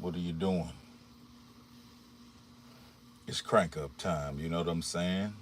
What are you doing? It's crank up time. You know what I'm saying?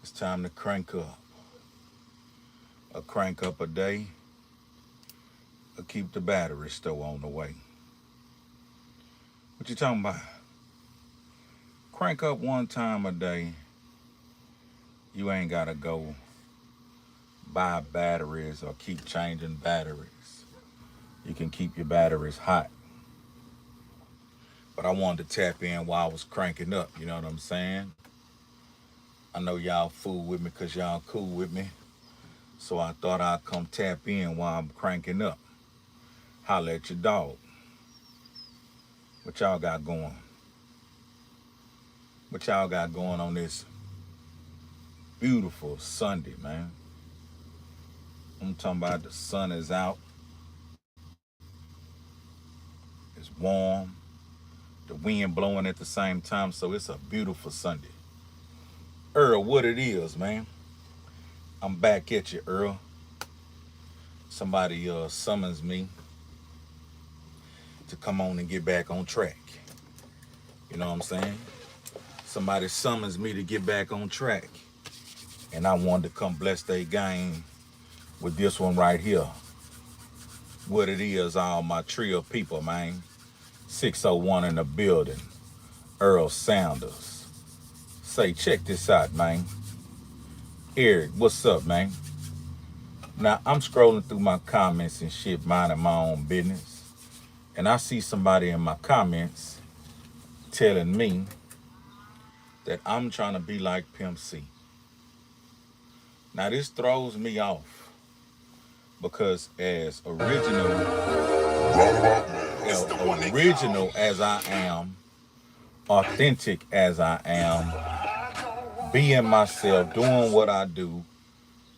It's time to crank up. A crank up a day, or keep the battery still on the way. What you talking about? Crank up one time a day. You ain't gotta go buy batteries or keep changing batteries. You can keep your batteries hot. But I wanted to tap in while I was cranking up. You know what I'm saying? I know y'all fool with me because y'all cool with me. So I thought I'd come tap in while I'm cranking up. Holla at your dog. What y'all got going? What y'all got going on this beautiful Sunday, man? I'm talking about the sun is out. It's warm. The wind blowing at the same time. So it's a beautiful Sunday. Earl, what it is, man. I'm back at you, Earl. Somebody summons me to come on and get back on track. You know what I'm saying? Somebody summons me to get back on track. And I wanted to come bless their game with this one right here. What it is, all my trio of people, man. 601 in the building. Earl Sanders. Say, check this out, man. Eric, what's up, man? Now, I'm scrolling through my comments and shit, minding my own business. And I see somebody in my comments telling me that I'm trying to be like Pimp C. Now, this throws me off because as original as I am, authentic as I am, being myself, doing what I do,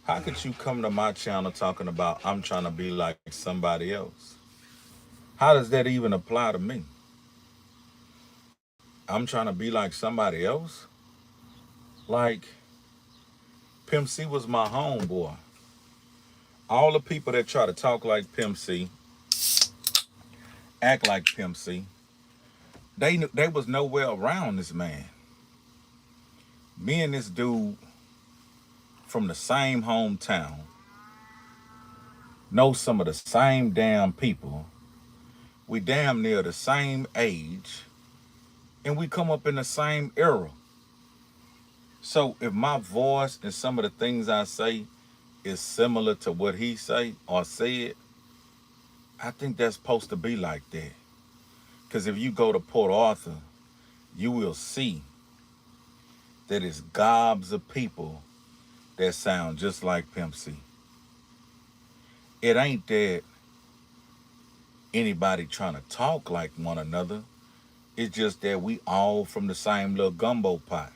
how could you come to my channel talking about I'm trying to be like somebody else? How does that even apply to me? I'm trying to be like somebody else? Like, Pimp C was my homeboy. All the people that try to talk like Pimp C, act like Pimp C, they was nowhere around this man. Me and this dude from the same hometown know some of the same damn people. We damn near the same age, and we come up in the same era. So if my voice and some of the things I say is similar to what he say or said, I think that's supposed to be like that. Because if you go to Port Arthur, you will see that it's gobs of people that sound just like Pimp C. It ain't that anybody trying to talk like one another. It's just that we all from the same little gumbo pot.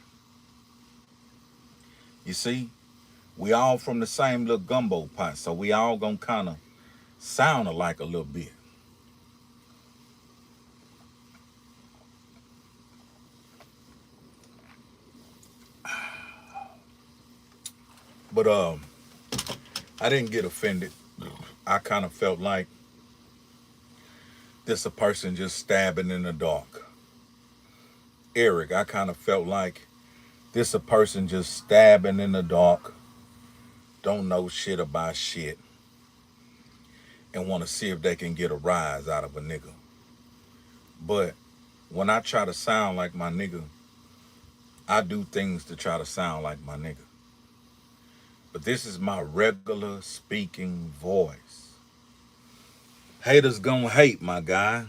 You see? We all from the same little gumbo pot. So we all gonna kind of sound alike a little bit. But I didn't get offended. I kind of felt like this a person just stabbing in the dark. Eric, I kind of felt like this a person just stabbing in the dark, don't know shit about shit, and want to see if they can get a rise out of a nigga. But when I try to sound like my nigga, I do things to try to sound like my nigga. But this is my regular speaking voice. Haters gonna hate, my guy.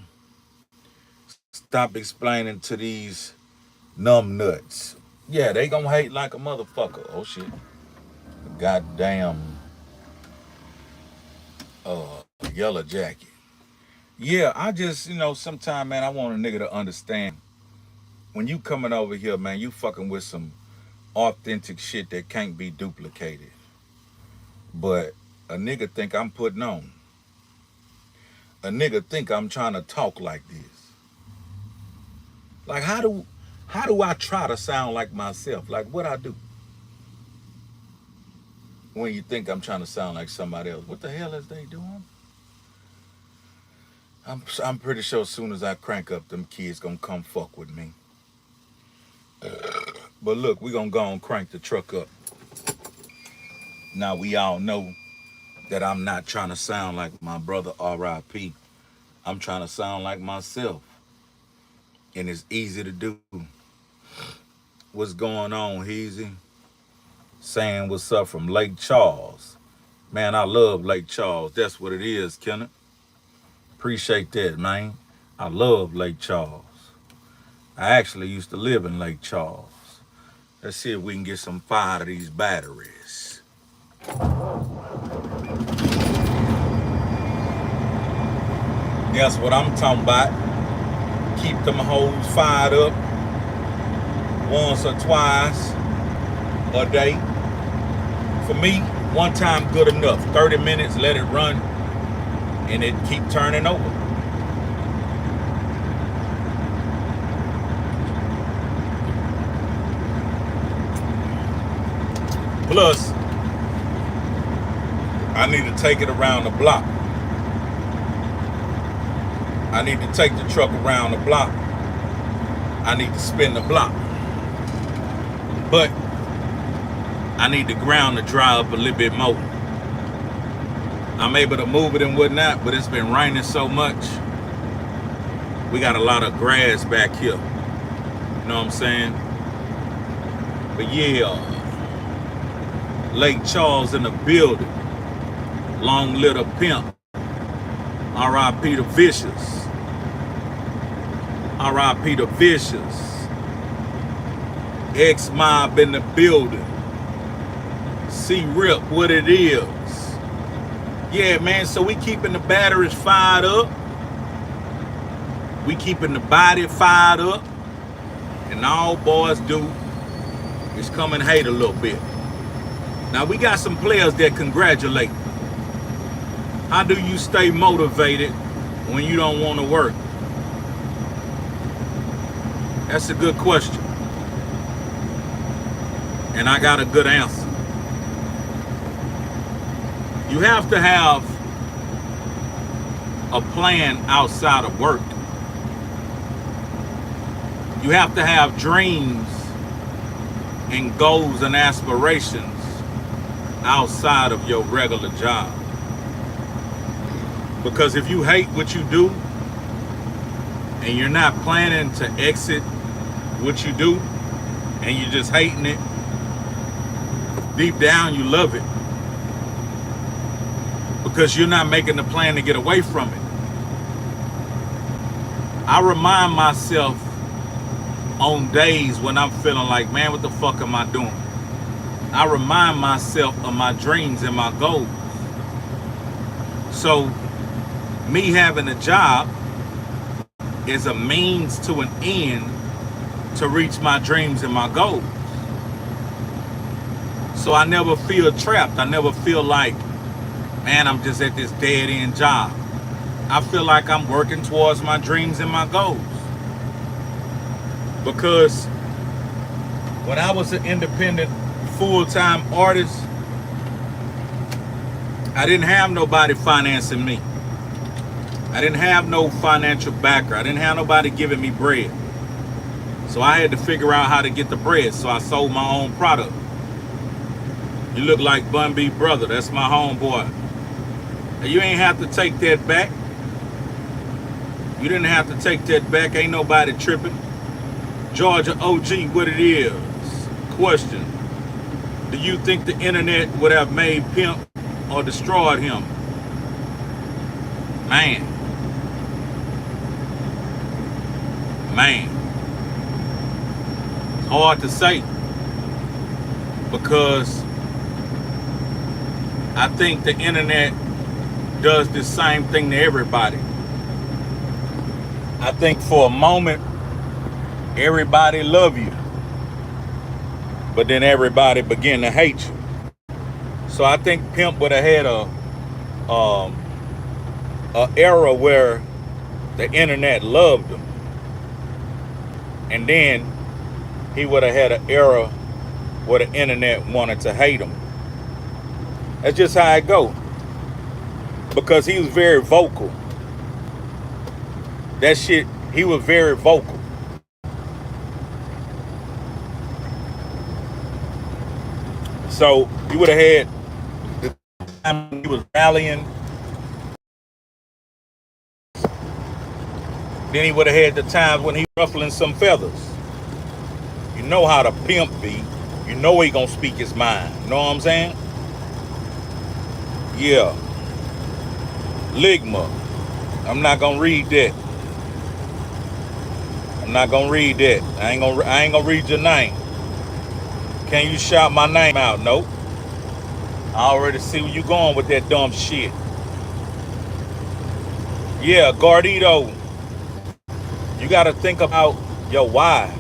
Stop explaining to these numb nuts. Yeah, they gonna hate like a motherfucker. Oh shit. Goddamn yellow jacket. Yeah, I just, sometime, man, I want a nigga to understand when you coming over here, man, you fucking with some authentic shit that can't be duplicated. But a nigga think I'm putting on. A nigga think I'm trying to talk like this. Like how do I try to sound like myself? Like what I do? When you think I'm trying to sound like somebody else, what the hell is they doing? I'm pretty sure as soon as I crank up, them kids gonna come fuck with me. But look, we gonna go and crank the truck up. Now we all know that I'm not trying to sound like my brother R.I.P. I'm trying to sound like myself. And it's easy to do. What's going on, Heezy? Saying what's up from Lake Charles. Man, I love Lake Charles. That's what it is, Kenneth. Appreciate that, man. I love Lake Charles. I actually used to live in Lake Charles. Let's see if we can get some fire to these batteries. That's what I'm talking about. Keep them hoes fired up once or twice a day. For me, one time good enough. 30 minutes, let it run, and it keep turning over. Plus, I need to take it around the block. I need to take the truck around the block. I need to spin the block. But I need the ground to dry up a little bit more. I'm able to move it and whatnot, but it's been raining so much. We got a lot of grass back here. You know what I'm saying? But yeah, Lake Charles in the building. Long little pimp. R.I.P. the Vicious. R.I.P. the Vicious. X-Mob in the building. C-Rip, what it is. Yeah, man, so we keeping the batteries fired up. We keeping the body fired up. And all boys do is come and hate a little bit. Now, we got some players that congratulate. How do you stay motivated when you don't want to work? That's a good question. And I got a good answer. You have to have a plan outside of work. You have to have dreams and goals and aspirations outside of your regular job. Because if you hate what you do and you're not planning to exit what you do and you're just hating it, deep down you love it. Because you're not making the plan to get away from it. I remind myself on days when I'm feeling like, man, what the fuck am I doing? I remind myself of my dreams and my goals. So me having a job is a means to an end to reach my dreams and my goals. So I never feel trapped. I never feel like, man, I'm just at this dead end job. I feel like I'm working towards my dreams and my goals. Because when I was an independent full-time artist, I didn't have nobody financing me. I didn't have no financial backer. I didn't have nobody giving me bread. So I had to figure out how to get the bread. So I sold my own product. You look like Bun B brother. That's my homeboy. You ain't have to take that back. You didn't have to take that back. Ain't nobody tripping. Georgia OG, what it is. Question. Do you think the internet would have made Pimp or destroyed him? Man. It's hard to say. Because I think the internet does the same thing to everybody. I think for a moment, everybody love you. But then everybody begin to hate you. So I think Pimp would have had a era where the internet loved him. And then he would have had an era where the internet wanted to hate him. That's just how it go. Because he was very vocal. That shit, he was very vocal. So you would have had the time when he was rallying. Then he would have had the times when he ruffling some feathers. You know how the pimp be. You know he gonna speak his mind. You know what I'm saying? Yeah. Ligma. I'm not gonna read that. I'm not gonna read that. I ain't gonna read your name. Can you shout my name out? Nope. I already see where you going with that dumb shit. Yeah, Gardito. You gotta think about your why.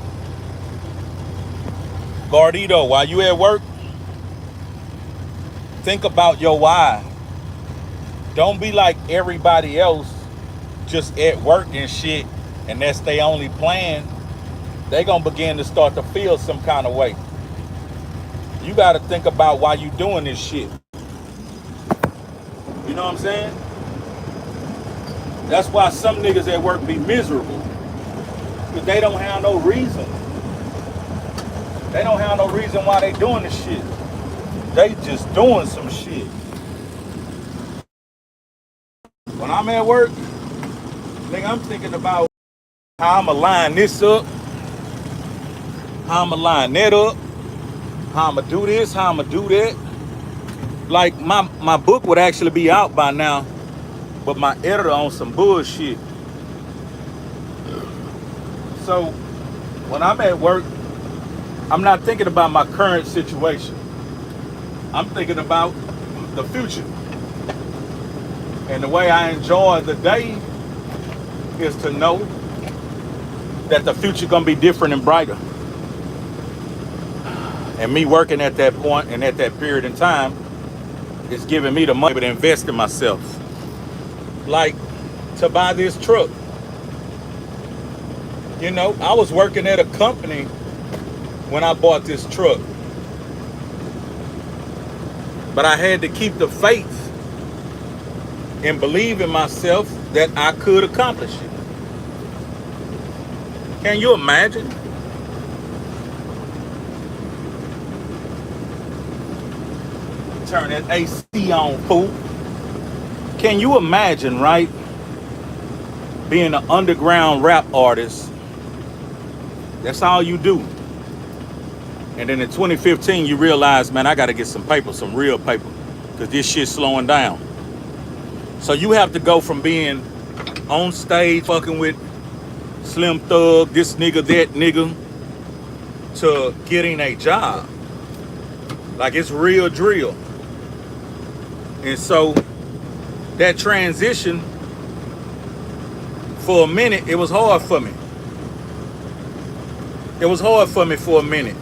Gardito, while you at work, think about your why. Don't be like everybody else just at work and shit, and that's their only plan. They gonna begin to start to feel some kind of way. You gotta think about why you doing this shit. You know what I'm saying? That's why some niggas at work be miserable. Because they don't have no reason. They don't have no reason why they doing this shit. They just doing some shit. When I'm at work, nigga, I'm thinking about how I'ma line this up, how I'ma line that up, how I'ma do this, how I'ma do that. Like my book would actually be out by now, but my editor on some bullshit. So when I'm at work, I'm not thinking about my current situation. I'm thinking about the future. And the way I enjoy the day is to know that the future gonna be different and brighter. And me working at that point and at that period in time is giving me the money to invest in myself. Like to buy this truck. You know, I was working at a company when I bought this truck. But I had to keep the faith and believe in myself that I could accomplish it. Can you imagine? Turn that AC on, fool. Can you imagine, right? Being an underground rap artist. That's all you do. And then in 2015, you realize, man, I got to get some paper, some real paper, because this shit's slowing down. So you have to go from being on stage fucking with Slim Thug, this nigga, that nigga, to getting a job. Like it's real drill. And so that transition, for a minute, it was hard for me. It was hard for me for a minute.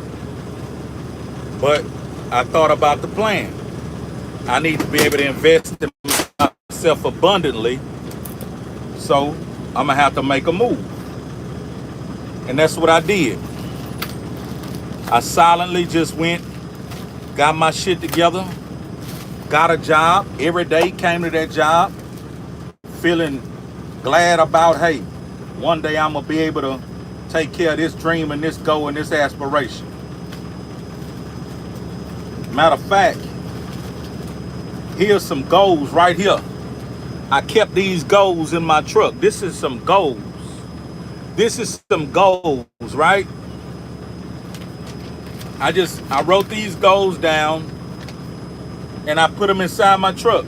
But I thought about the plan. I need to be able to invest in myself abundantly. So I'm gonna have to make a move. And that's what I did. I silently just went, got my shit together, got a job, every day came to that job, feeling glad about, hey, one day I'm gonna be able to take care of this dream and this goal and this aspiration. Matter of fact, here's some goals right here. I kept these goals in my truck. This is some goals. This is some goals, right? I wrote these goals down and I put them inside my truck.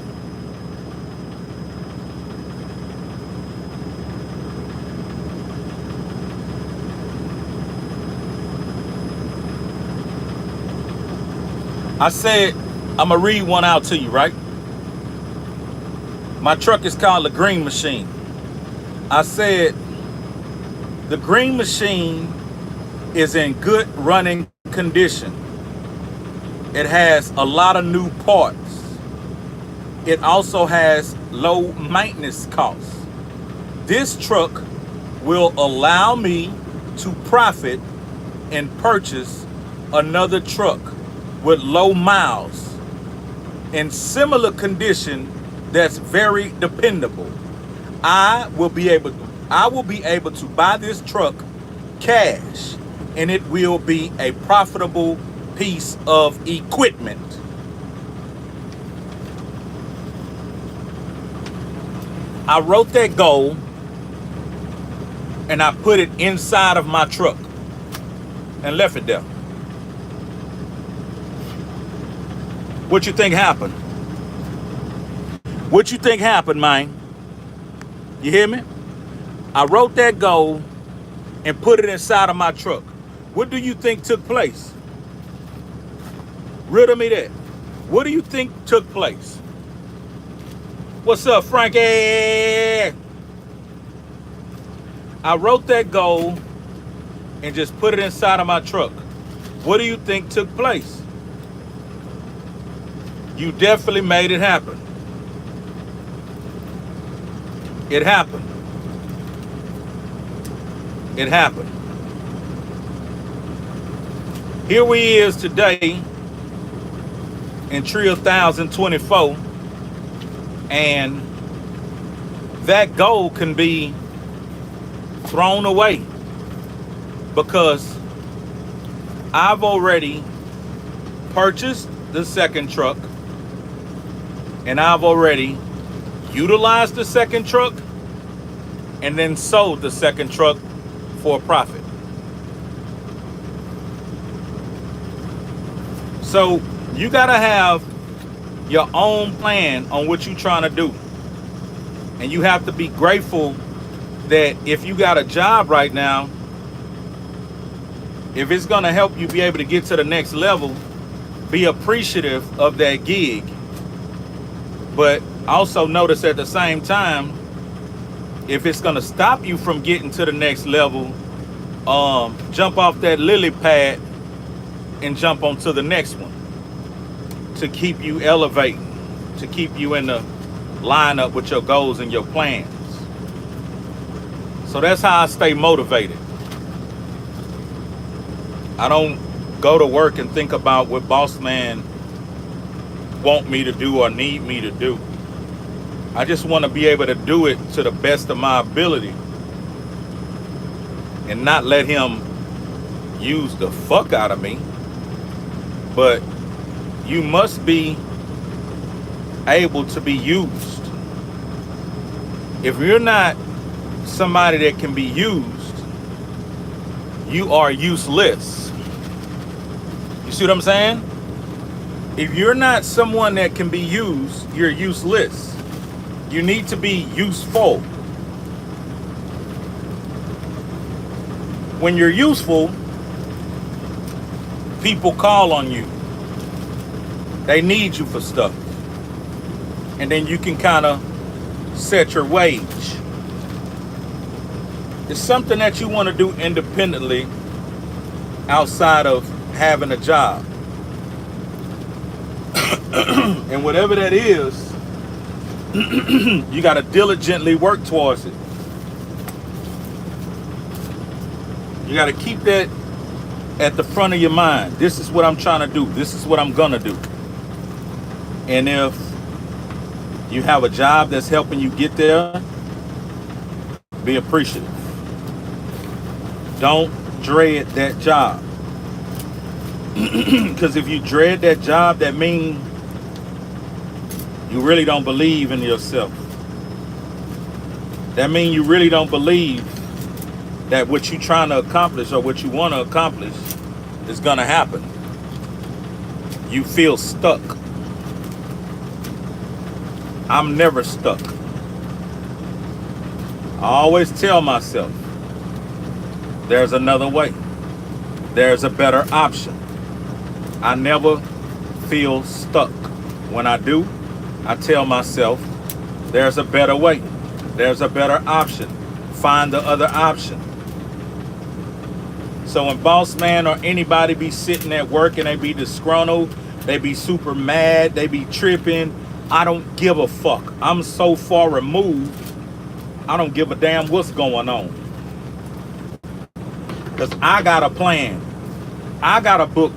I said, I'm gonna read one out to you, right? My truck is called the Green Machine. I said, the Green Machine is in good running condition. It has a lot of new parts. It also has low maintenance costs. This truck will allow me to profit and purchase another truck with low miles in similar condition that's very dependable. I will be able I will be able to buy this truck cash, and it will be a profitable piece of equipment. I wrote that goal and I put it inside of my truck and left it there. What you think happened? What you think happened, man? You hear me? I wrote that goal and put it inside of my truck. What do you think took place? Riddle me that. What do you think took place? What's up, Frankie? I wrote that goal and just put it inside of my truck. What do you think took place? You definitely made it happen. It happened. It happened. Here we is today in 2024, and that goal can be thrown away because I've already purchased the second truck, and I've already utilized the second truck and then sold the second truck for a profit. So you gotta have your own plan on what you're trying to do. And you have to be grateful that if you got a job right now, if it's gonna help you be able to get to the next level, be appreciative of that gig. But also notice at the same time, if it's gonna stop you from getting to the next level, jump off that lily pad and jump onto the next one to keep you elevating, to keep you in the lineup with your goals and your plans. So that's how I stay motivated. I don't go to work and think about what boss man want me to do or need me to do. I just want to be able to do it to the best of my ability and not let him use the fuck out of me. But you must be able to be used. If you're not somebody that can be used, you are useless. You see what I'm saying? If you're not someone that can be used, you're useless. You need to be useful. When you're useful, people call on you. They need you for stuff. And then you can kind of set your wage. It's something that you want to do independently outside of having a job. And whatever that is, you got to diligently work towards it. You got to keep that at the front of your mind. This is what I'm trying to do. This is what I'm going to do. And if you have a job that's helping you get there, be appreciative. Don't dread that job. Because if you dread that job, that means you really don't believe in yourself. That means you really don't believe that what you're trying to accomplish or what you want to accomplish is going to happen. You feel stuck. I'm never stuck. I always tell myself, there's another way. There's a better option. I never feel stuck. When I do, I tell myself, there's a better way. There's a better option. Find the other option. So when boss man or anybody be sitting at work and they be disgruntled, they be super mad, they be tripping, I don't give a fuck. I'm so far removed, I don't give a damn what's going on. Because I got a plan. I got a book